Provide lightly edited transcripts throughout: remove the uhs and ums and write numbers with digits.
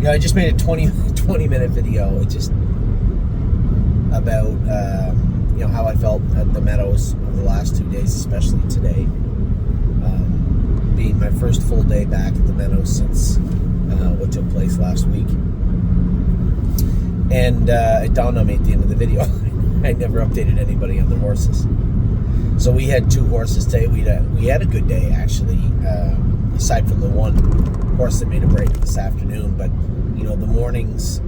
I just made a 20 minute video. It's just about how I felt at the meadows over the last 2 days, especially today, being my first full day back at the meadows since what took place last week. And it dawned on me at the end of the video, I never updated anybody on the horses. So we had 2 horses today. We had a good day, actually, aside from the one horse that made a break this afternoon. But the morning's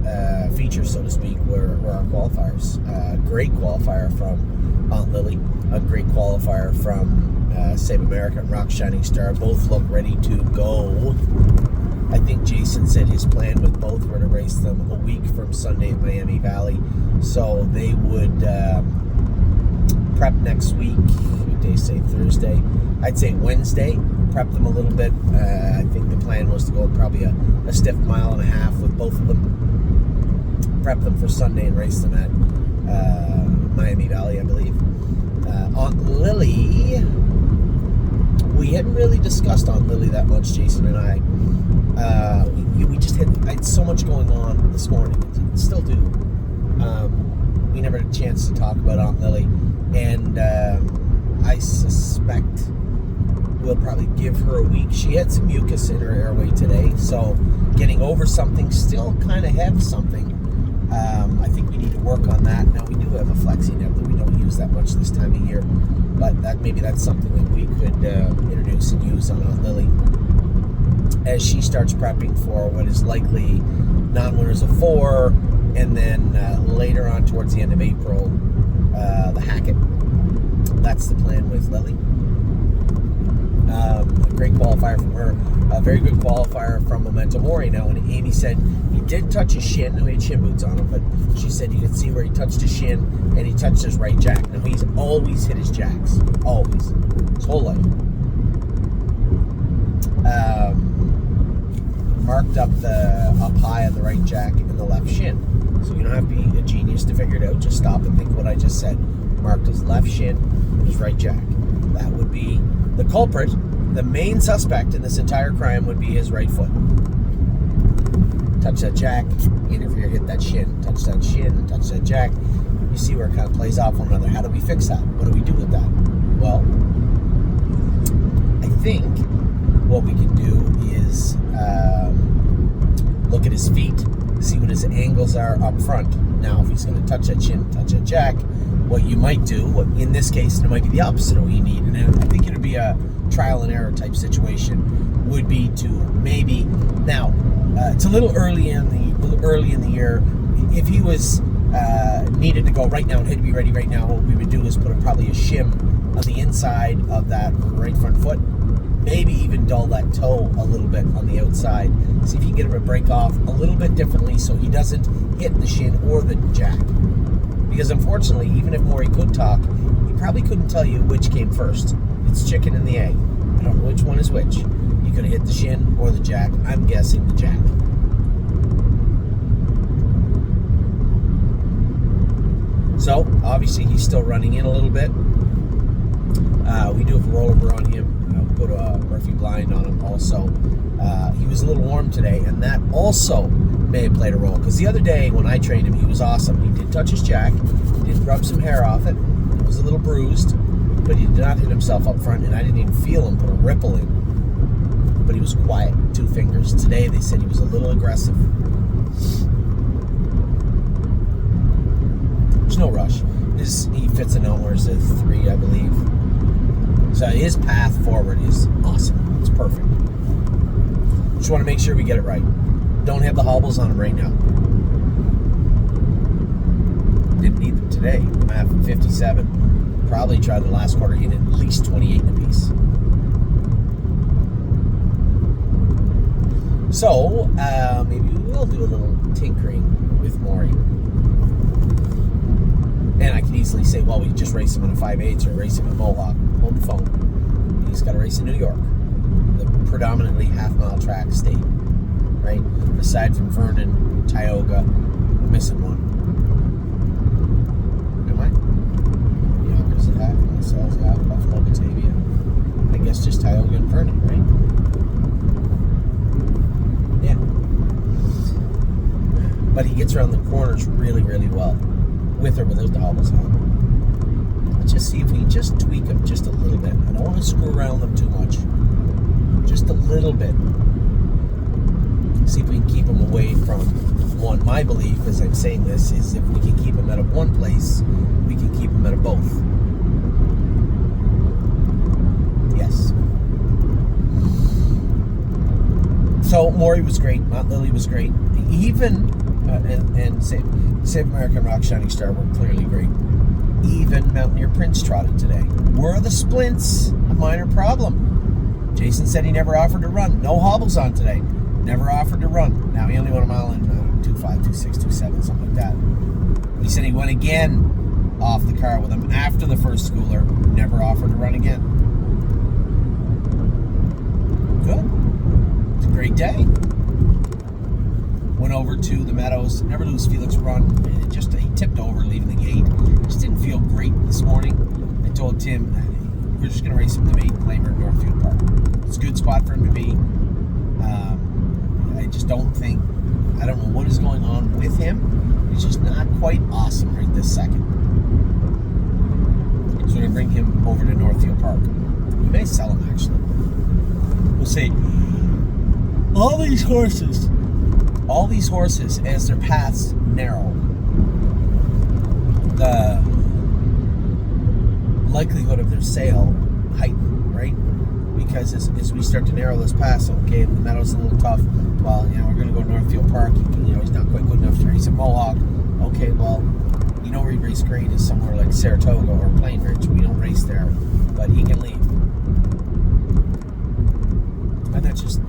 feature, so to speak, were our qualifiers. Great qualifier from Aunt Lily, a great qualifier from Save America and Rock Shining Star. Both look ready to go. I think Jason said his plan with both were to race them a week from Sunday at Miami Valley. So they would prep next week. What day say? Thursday. I'd say Wednesday. Prep them a little bit. I think the plan was to go probably a stiff 1.5 miles with both of them. Prep them for Sunday and race them at Miami Valley, I believe. Aunt Lily, we hadn't really discussed Aunt Lily that much, Jason and I. I had so much going on this morning. Still do. We never had a chance to talk about Aunt Lily, and I suspect we'll probably give her a week. She had some mucus in her airway today, so getting over something, still kind of have something. I think we need to work on that. Now, we do have a flexi neb that we don't use that much this time of year, but maybe that's something that we could introduce and use on Aunt Lily as she starts prepping for what is likely non-winners of 4, and then later on towards the end of April, the Hackett. That's the plan with Lily. A great qualifier from her. A very good qualifier from Memento Mori. Now, when Amy said he did touch his shin, no, he had shin boots on him, but she said you could see where he touched his shin and he touched his right jack. Now, he's always hit his jacks. Always. His whole life. Marked up high on the right jack and the left shin. So you don't have to be a genius to figure it out. Just stop and think what I just said. Marked his left shin and his right jack. That would be the culprit. The main suspect in this entire crime would be his right foot. Touch that jack, interfere, hit that shin. Touch that shin, touch that jack. You see where it kind of plays off one another. How do we fix that? What do we do with that? Well, I think what we can do is look at his feet, see what his angles are up front. Now, if he's going to touch that shin, touch that jack, what you might do, in this case, it might be the opposite of what you need. And I think it would be a trial and error type situation, would be to maybe, now, it's a little early in the year. If he was needed to go right now and had to be ready right now, what we would do is put probably a shim on the inside of that right front foot. Maybe even dull that toe a little bit on the outside. See if you can get him to break off a little bit differently so he doesn't hit the shin or the jack. Because unfortunately, even if Maury could talk, he probably couldn't tell you which came first. It's chicken and the egg. I don't know which one is which. You could have hit the shin or the jack. I'm guessing the jack. So, obviously, he's still running in a little bit. We do have a rollover on him. We'll go to a Murphy blind on him also. He was a little warm today, and that also may have played a role. Because the other day when I trained him, he was awesome. He did touch his jack. He did rub some hair off it. It was a little bruised, but he did not hit himself up front, and I didn't even feel him put a ripple in. But he was quiet, 2 fingers. Today they said he was a little aggressive. There's no rush. He fits a numbers at 3, I believe. So his path forward is awesome. It's perfect. Just want to make sure we get it right. Don't have the hobbles on him right now. Didn't need them today. I'm at 57. Probably try the last quarter in at least 28 in a piece. So, maybe we will do a little tinkering with Maury. And I can easily say, well, we just race him in a 5/8 or race him in Mohawk. Hold the phone. He's got to race in New York, the predominantly half-mile track state, right? Aside from Vernon, Tioga, we're missing one. Am I? Yonkers at half, Marcel's at half, Buffalo, Batavia. I guess just Tioga and Vernon, right? Yeah. but he gets around the corners really, really well, with or without the hobbles on. Let's just see if we can just tweak them just a little bit. I don't want to screw around them too much. Just a little bit. See if we can keep them away from one. My belief, as I'm saying this, is if we can keep them out of one place, we can keep them out of both. Yes. So Maury was great. Mount Lily was great. Even and Save American Rock Shining Star were clearly great. Even Mountaineer Prince trotted today. Were the splints a minor problem? Jason said he never offered to run. No hobbles on today. Never offered to run. Now he only went a mile in 2.5, 2.6, 2.7, something like that. He said he went again off the car with him after the first schooler. Never offered to run again. Good. It's a great day. Went over to the Meadows. Never lose Felix run. He tipped over leaving the gate. Just didn't feel great this morning. I told Tim, we're just going to race him to Maiden Claimer at Northfield Park. It's a good spot for him to be. I just don't know what is going on with him. He's just not quite awesome right this second. So we're going to bring him over to Northfield Park. We may sell him, actually. We'll see. All these horses, as their paths narrow, the likelihood of their sale heighten, right? Because as we start to narrow this pass, okay, the Meadows a little tough. Well, we're going to go to Northfield Park. He's not quite good enough to race at Mohawk. Okay, well, where he raced great is somewhere like Saratoga or Plain Ridge. We don't race there, but he can leave. And that's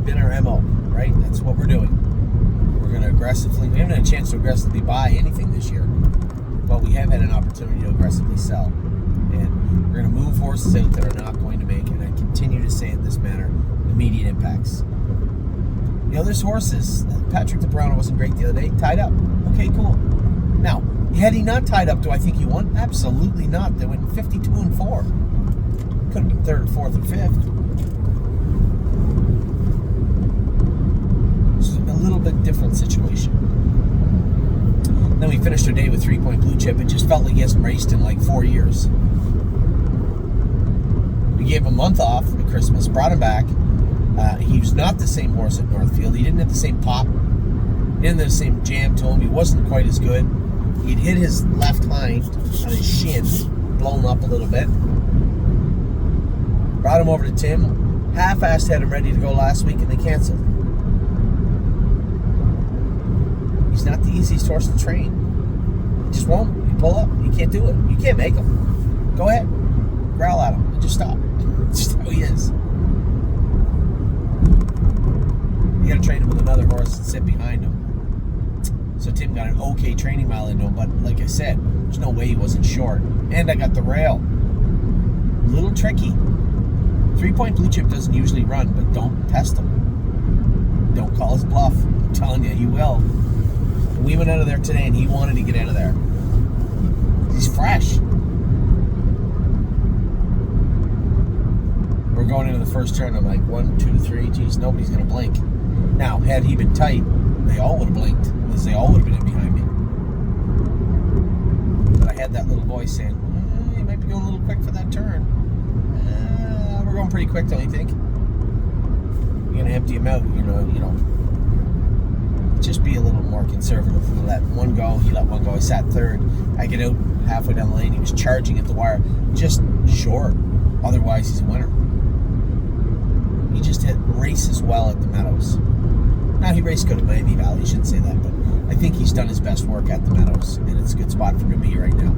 been our MO, right? That's what we're doing. We're going to we haven't had a chance to aggressively buy anything this year, but we have had an opportunity to aggressively sell. And we're going to move horses out that are not going to make, and I continue to say in this manner, immediate impacts. There's horses. Patrick DeBrano wasn't great the other day. Tied up. Okay, cool. Now, had he not tied up, do I think he won? Absolutely not. They went 52-4. Could have been third or fourth or fifth. It's a little bit different situation. Then we finished our day with 3-point blue chip. It just felt like he hasn't raced in like 4 years. We gave him a month off at Christmas, brought him back. He was not the same horse at Northfield. He didn't have the same pop. He didn't have the same jam to him. He wasn't quite as good. He'd hit his left hind on his shin, blown up a little bit. Brought him over to Tim. Half-assed had him ready to go last week, and they canceled. He's not the easiest horse to train. He just won't. You pull up. You can't do it. You can't make him. Go ahead. Growl at him and just stop. It's just how he is. You got to train him with another horse and sit behind him. So Tim got an okay training mile into him, but like I said, there's no way he wasn't short. And I got the rail. A little tricky. 3-point blue chip doesn't usually run, but don't test him. Don't call his bluff. I'm telling you, he will. We went out of there today, and he wanted to get out of there. He's fresh. We're going into the first turn. I'm like, 1, 2, 3. Geez, nobody's going to blink. Now, had he been tight, they all would have blinked, because they all would have been in behind me. But I had that little voice saying, you might be going a little quick for that turn. We're going pretty quick, don't you think? You're going to empty him out, just be a little more conservative. Let one go. He let one go. I sat third. I get out halfway down the lane. He was charging at the wire, just short. Otherwise, he's a winner. He just races well at the Meadows. Now, he raced good at Miami Valley. I shouldn't say that, but I think he's done his best work at the Meadows, and it's a good spot for him to be right now.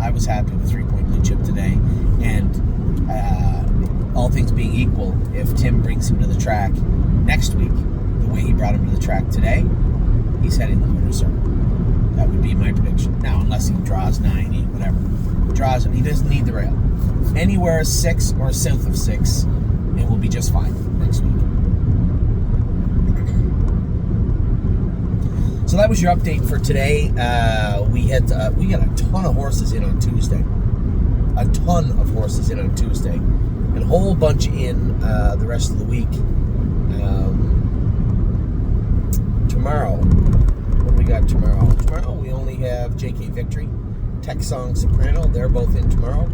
I was happy with 3-point blue chip today, and all things being equal, if Tim brings him to the track next week, the way he brought him to the track today, he's heading the winner's circle. That would be my prediction. Now, unless he draws 9, 8, whatever. Draws him. He doesn't need the rail. Anywhere 6 or south of 6, it will be just fine next week. So that was your update for today. We got a ton of horses in on Tuesday. A ton of horses in on Tuesday. And a whole bunch in the rest of the week. tomorrow, what do we got tomorrow? Tomorrow we only have JK Victory, Tech Song Soprano. They're both in tomorrow.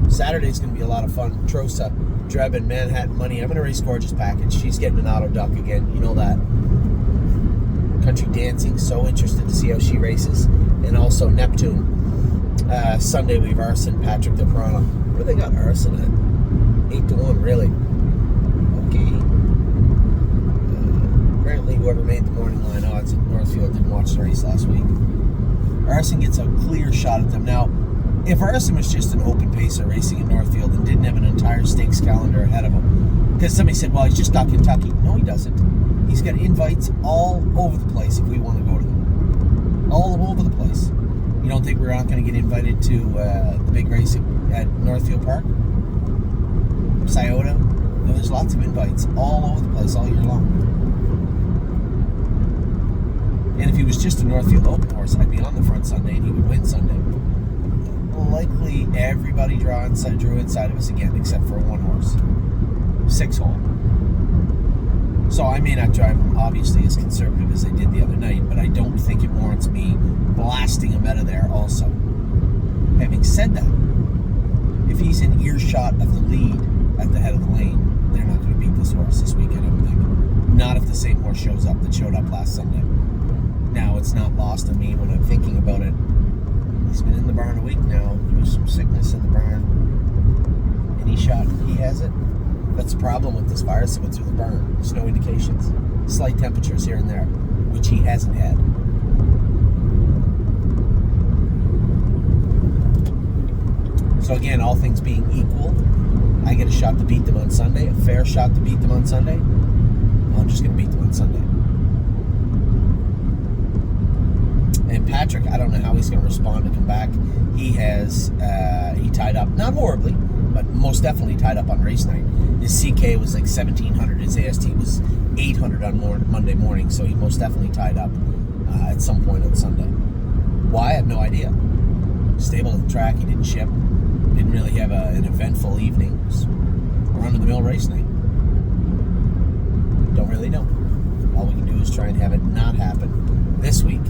Saturday's going to be a lot of fun. Trosa, Dreb, and Manhattan Money. I'm going to race Gorgeous Package. She's getting an auto duck again. You know that. Country Dancing. So interested to see how she races. And also Neptune. Sunday we have Arson, Patrick the Piranha. Where they got Arson at? 8-1, really? Okay. Apparently whoever made the morning line odds at Northfield didn't watch the race last week. Arson gets a clear shot at them. Now, if Arson was just an open pacer racing at Northfield and didn't have an entire stakes calendar ahead of him, because somebody said, well, he's just got Kentucky. No, he doesn't. He's got invites all over the place if we want to go to them. All over the place. You don't think we're not going to get invited to the big race at Northfield Park? Scioto? No, there's lots of invites all over the place all year long. And if he was just a Northfield Open horse, I'd be on the front Sunday and he would win Sunday. Likely everybody drew inside of us again, except for one horse. 6-hole. So I may not drive him, obviously, as conservative as I did the other night, but I don't think it warrants me blasting him out of there also. Having said that, if he's in earshot of the lead at the head of the lane, they're not going to beat this horse this weekend, I don't think. Not if the same horse shows up that showed up last Sunday. Now, it's not lost on me when I'm thinking about it. He's been in the barn a week now. There's some sickness in the barn. Any shot he has it. That's the problem with this virus that went through the barn. There's no indications. Slight temperatures here and there, which he hasn't had. So again, all things being equal, I get a shot to beat them on Sunday, a fair shot to beat them on Sunday. I'm just going to beat them on Sunday. And Patrick, I don't know how he's going to respond to come back. He tied up, not horribly, but most definitely tied up on race night. His CK was like 1,700. His AST was 800 on Monday morning, so he most definitely tied up at some point on Sunday. Why? I have no idea. Stable at the track, he didn't ship. Didn't really have an eventful evening. It was a run-of-the-mill race night. Don't really know. All we can do is try and have it not happen this week.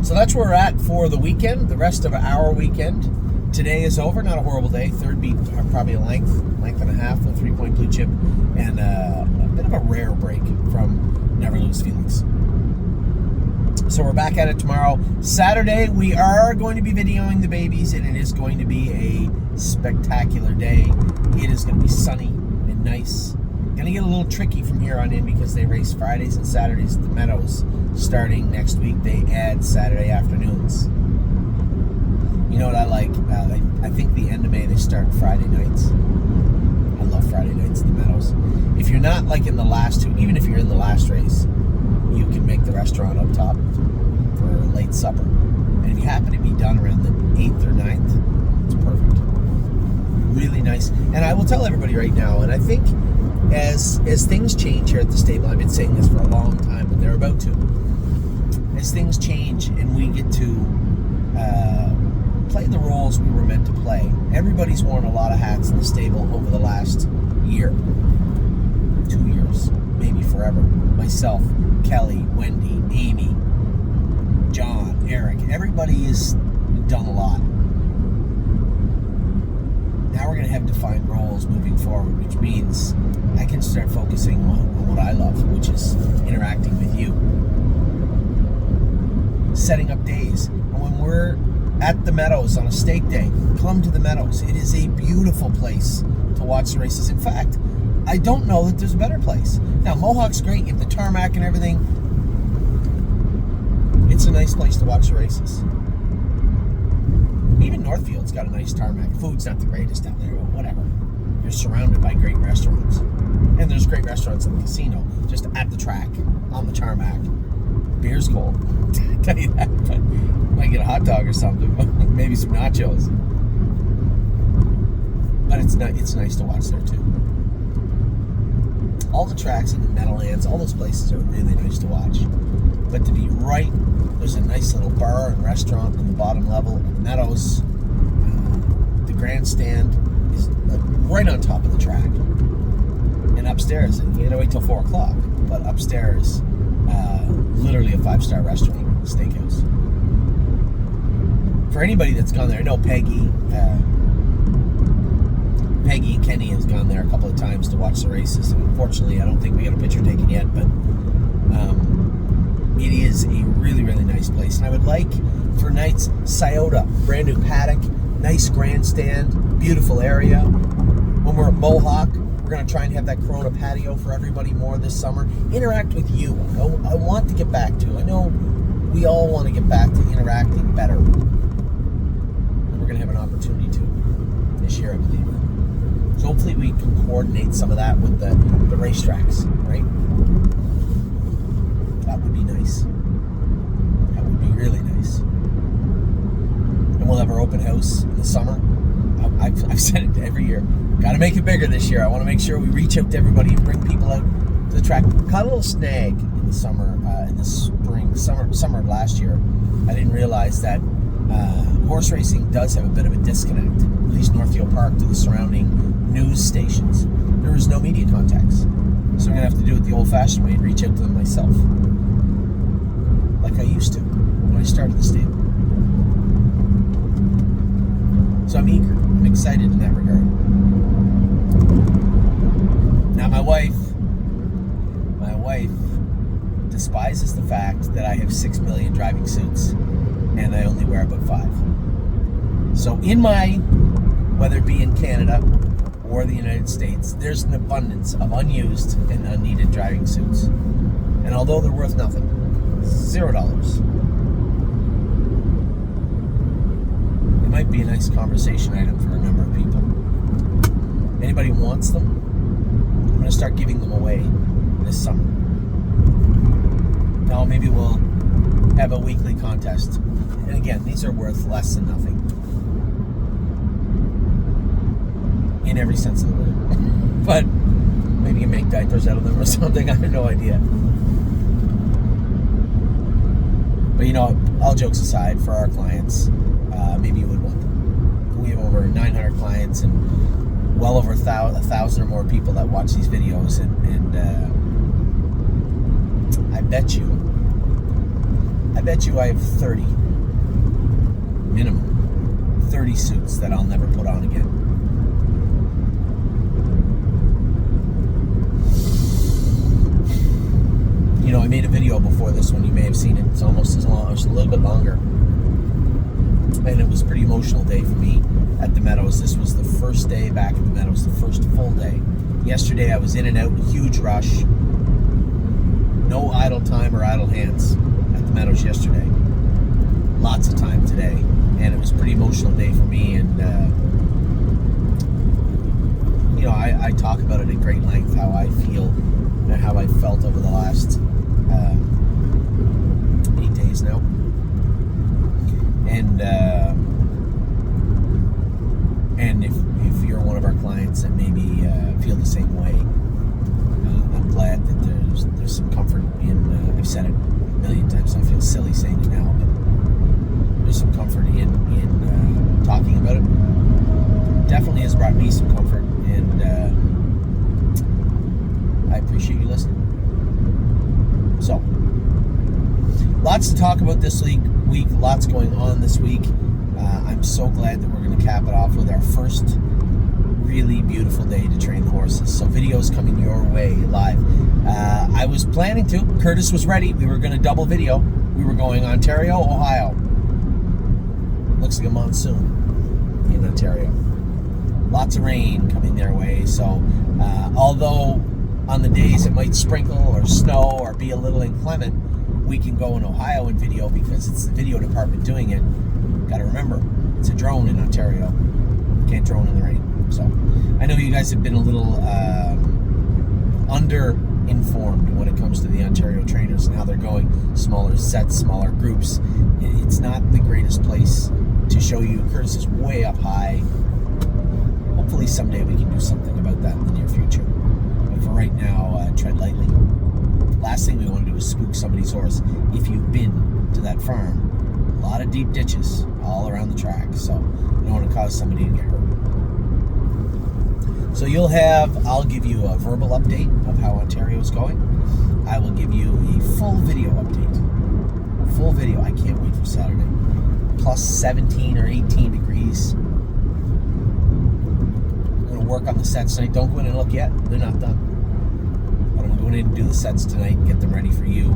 So that's where we're at for the weekend, the rest of our weekend. Today is over, not a horrible day. Third beat, probably a length and a half, a 3-point blue chip, and a bit of a rare break from Never Lose Felix. So we're back at it tomorrow. Saturday, we are going to be videoing the babies, and it is going to be a spectacular day. It is going to be sunny and nice. Going to get a little tricky from here on in because they race Fridays and Saturdays at the Meadows. Starting next week, they add Saturday afternoons. You know what I like? I think the end of May, they start Friday nights. I love Friday nights at the Meadows. If you're not like in the last two, even if you're in the last race, you can make the restaurant up top for a late supper. And if you happen to be done around the 8th or 9th, it's perfect. Really nice. And I will tell everybody right now, and I think as things change here at the stable, I've been saying this for a long time, but they're about to. As things change and we get to play the roles we were meant to play, everybody's worn a lot of hats in the stable over the last year, 2 years, maybe forever. Myself, Kelly, Wendy, Amy, John, Eric, everybody has done a lot. Now we're going to have defined roles moving forward, which means I can start focusing on what I love, which is interacting with you. Setting up days. And when we're at the Meadows on a stake day, come to the Meadows. It is a beautiful place to watch the races. In fact, I don't know that there's a better place. Now, Mohawk's great. You have the tarmac and everything. It's a nice place to watch the races. Even Northfield's got a nice tarmac. Food's not the greatest out there, but whatever. You're surrounded by great restaurants. And there's great restaurants in the casino, just at the track, on the tarmac. Beer's cold. I tell you that, but might get a hot dog or something, maybe some nachos. But it's nice to watch there too. All the tracks in the Meadowlands, all those places are really nice to watch. But to be right, there's a nice little bar and restaurant on the bottom level of the Meadows. The grandstand is right on top of the track. And upstairs, and you gotta wait till 4 o'clock, but upstairs literally a 5-star restaurant, steakhouse. For anybody that's gone there, I know Peggy and Kenny has gone there a couple of times to watch the races. Unfortunately, I don't think we got a picture taken yet, but it is a really, really nice place. And I would like for nights, Scioto, brand new paddock, nice grandstand, beautiful area. When we're at Mohawk, we're going to try and have that Corona patio for everybody more this summer. Interact with you. I want to get back to. I know we all want to get back to interacting better. And we're going to have an opportunity to this year, I believe. So hopefully we can coordinate some of that with the racetracks, right? That would be nice. That would be really nice. And we'll have our open house in the summer. I've said it every year. Got to make it bigger this year. I want to make sure we reach out to everybody and bring people out to the track. Caught a little snag in the summer, in the summer of last year. I didn't realize that horse racing does have a bit of a disconnect, at least Northfield Park, to the surrounding news stations. There was no media contacts. So I'm going to have to do it the old-fashioned way and reach out to them myself. Like I used to when I started the stable. So I'm eager. I'm excited in that regard. Now my wife despises the fact that I have 6 million driving suits and I only wear about 5. So whether it be in Canada or the United States, there's an abundance of unused and unneeded driving suits. And although they're worth nothing, $0, it might be a nice conversation item for a number of people. Anybody wants them, I'm going to start giving them away this summer. Now maybe we'll have a weekly contest. And again, these are worth less than nothing. In every sense of the word. But maybe you make diapers out of them or something. I have no idea. But all jokes aside, for our clients, maybe you would want them. We have over 900 clients and well over 1,000 or more people that watch these videos, and I bet you I have 30 minimum 30 suits that I'll never put on again. I made a video before this one. You may have seen it. It's almost as long. It's a little bit longer. And it was a pretty emotional day for me at the Meadows. This was the first day back at the Meadows, the first full day. Yesterday I was in and out, huge rush. No idle time or idle hands at the Meadows yesterday. Lots of time today. And it was a pretty emotional day for me. And, I talk about it at great length, how I feel and how I felt over the last 8 days now. And if you're one of our clients that maybe feel the same way, I'm glad that there's some comfort in, I've said it a million times, so I feel silly saying it now, but there's some comfort in talking about it. Definitely has brought me some comfort, and I appreciate you listening. So, lots to talk about this week. Lots going on this week. I'm so glad that we're going to cap it off with our first really beautiful day to train the horses. So videos coming your way live. I was planning to. Curtis was ready. We were going to double video. We were going Ontario, Ohio. Looks like a monsoon in Ontario. Lots of rain coming their way. So although on the days it might sprinkle or snow or be a little inclement, we can go in Ohio and video because it's the video department doing it. Got to remember, it's a drone in Ontario. Can't drone in the rain. So I know you guys have been a little under-informed when it comes to the Ontario trainers and how they're going. Smaller sets, smaller groups. It's not the greatest place to show you. Curtis is way up high. Hopefully someday we can do something about that in the near future. But for right now, tread lightly. Last thing we want to do is spook somebody's horse. If you've been to that farm, a lot of deep ditches all around the track, so you don't want to cause somebody to get hurt. So I'll give you a verbal update of how Ontario's going. I will give you a full video update. Full video. I can't wait for Saturday. Plus 17 or 18 degrees. I'm going to work on the sets tonight. Don't go in and look yet. They're not done. But I'm going in and do the sets tonight and get them ready for you.